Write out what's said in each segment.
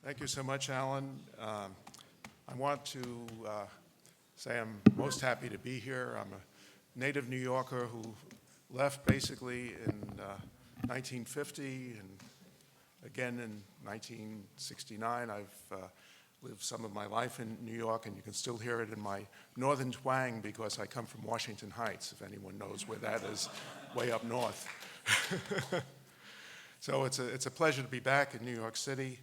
Thank you so much, Alan. I want to say I'm most happy to be here. I'm a native New Yorker who left basically in 1950 and again in 1969. I've lived some of my life in New York, and you can still hear it in my northern twang because I come from Washington Heights, if anyone knows where that is, way up north. So it's a pleasure to be back in New York City,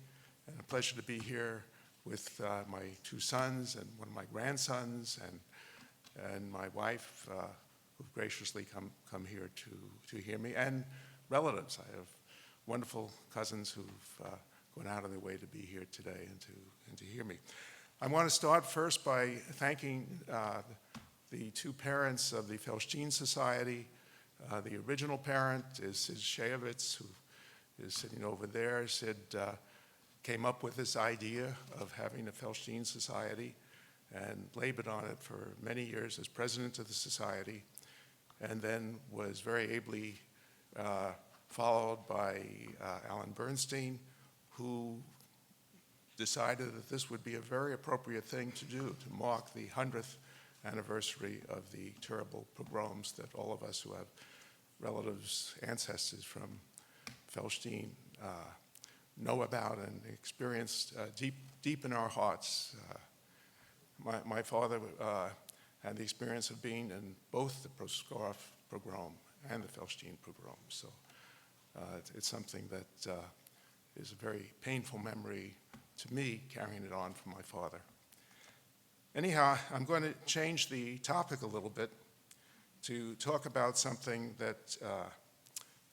and a pleasure to be here with my two sons and one of my grandsons and my wife, who've graciously come here to hear me, and relatives. I have wonderful cousins who've gone out of their way to be here today and to hear me. I want to start first by thanking the two parents of the Felstein Society. The original parent is Sid Shayevitz, who is sitting over there. Sid came up with this idea of having a Felstein Society and labored on it for many years as president of the society, and then was very ably followed by Alan Bernstein, who decided that this would be a very appropriate thing to do to mark the 100th anniversary of the terrible pogroms that all of us who have relatives, ancestors from Felstein know about and experienced deep in our hearts. My father had the experience of being in both the Pskov pogrom and the Felstein pogrom, so it's something that is a very painful memory to me, carrying it on from my father. Anyhow, I'm going to change the topic a little bit to talk about something that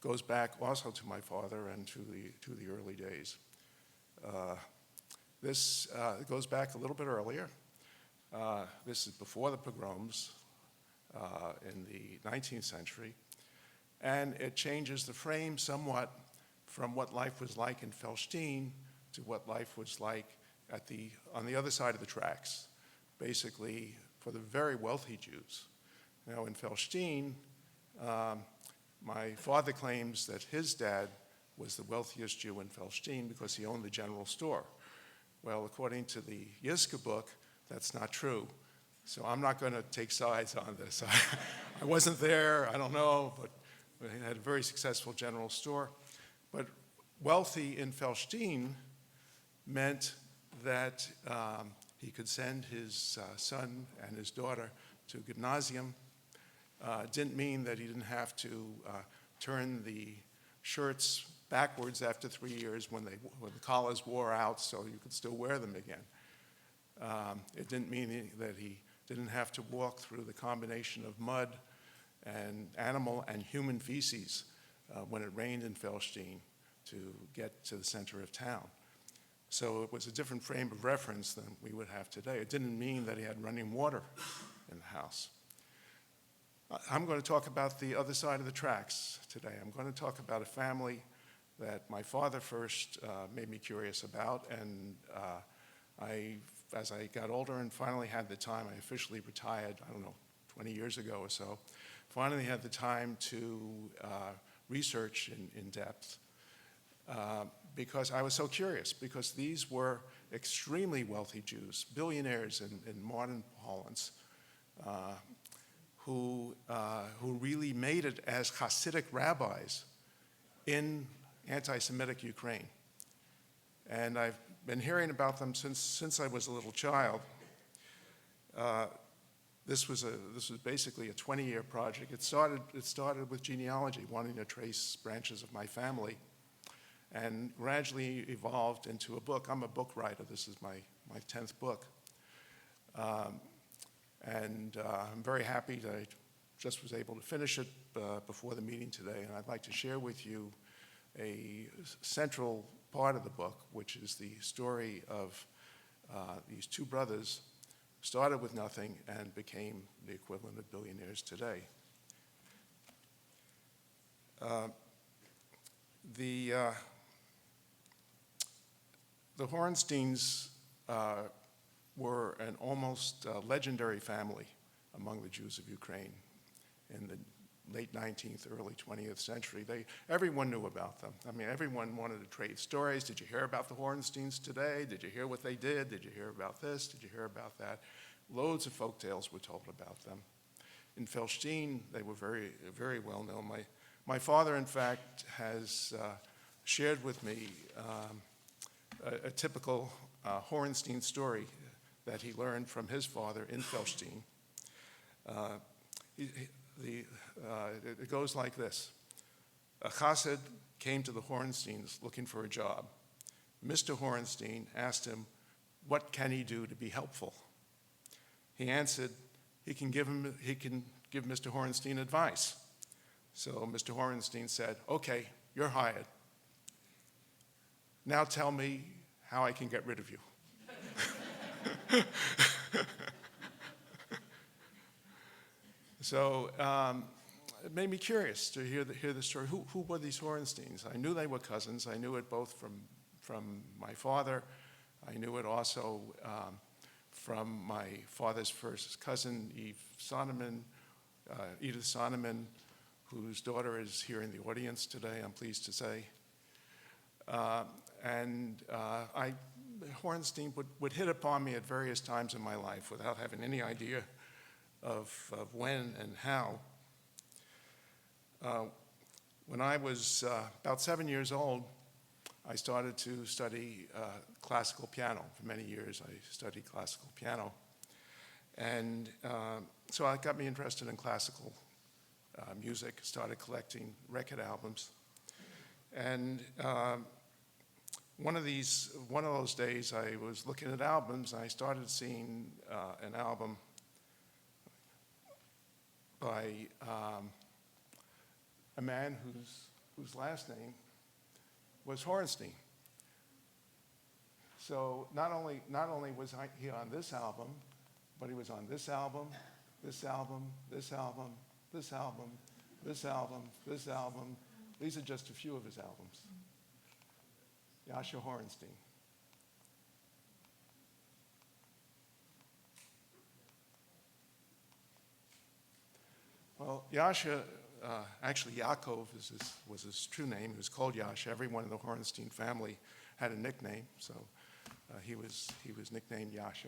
goes back also to my father and to the early days. This goes back a little bit earlier. This is before the pogroms in the 19th century, and it changes the frame somewhat from what life was like in Felstein to what life was like on the other side of the tracks, basically for the very wealthy Jews. Now in Felstein, my father claims that his dad was the wealthiest Jew in Felstein because he owned the general store. Well, according to the Yiska book, that's not true. So I'm not going to take sides on this. I wasn't there, I don't know, but he had a very successful general store. But wealthy in Felstein meant that he could send his son and his daughter to gymnasium. Didn't mean that he didn't have to turn the shirts backwards after 3 years when the collars wore out so you could still wear them again. It didn't mean that he didn't have to walk through the combination of mud and animal and human feces when it rained in Felstein to get to the center of town. So it was a different frame of reference than we would have today. It didn't mean that he had running water in the house. I'm going to talk about the other side of the tracks today. I'm going to talk about a family that my father first made me curious about, and as I got older and finally had the time, I officially retired, 20 years ago or so, finally had the time to research in depth because I was so curious, because these were extremely wealthy Jews, billionaires in modern parlance, who really made it as Hasidic rabbis in anti-Semitic Ukraine. And I've been hearing about them since I was a little child. This was basically a 20-year project. It started with genealogy, wanting to trace branches of my family, and gradually evolved into a book. I'm a book writer. This is my 10th book. And I'm very happy that I just was able to finish it before the meeting today, and I'd like to share with you a central part of the book, which is the story of these two brothers who started with nothing and became the equivalent of billionaires today. The Horensteins were an almost legendary family among the Jews of Ukraine in the late 19th, early 20th century. Everyone knew about them. I mean, everyone wanted to trade stories. Did you hear about the Horensteins today? Did you hear what they did? Did you hear about this? Did you hear about that? Loads of folk tales were told about them. In Felstein, they were very, very well known. My father, in fact, has shared with me a typical Horenstein story that he learned from his father in Felstein. It goes like this. A chassid came to the Horensteins looking for a job. Mr. Horenstein asked him, what can he do to be helpful? He answered, he can give Mr. Horenstein advice. So Mr. Horenstein said, okay, you're hired. Now tell me how I can get rid of you. So it made me curious to hear the story. Who were these Horensteins? I knew they were cousins. I knew it both from my father. I knew it also from my father's first cousin, Edith Sonneman, whose daughter is here in the audience today, I'm pleased to say. Horenstein would hit upon me at various times in my life without having any idea of when and how. When I was about 7 years old, I started to study classical piano. For many years, I studied classical piano. And so it got me interested in classical music, started collecting record albums. And one of those days, I was looking at albums, and I started seeing an album by a man whose last name was Horenstein. So not only was he on this album, but he was on this album, this album, this album, this album, this album, this album. These are just a few of his albums. Yasha Horenstein. Well, Yasha, actually Yaakov was his true name. He was called Yasha. Everyone in the Horenstein family had a nickname, so he was nicknamed Yasha.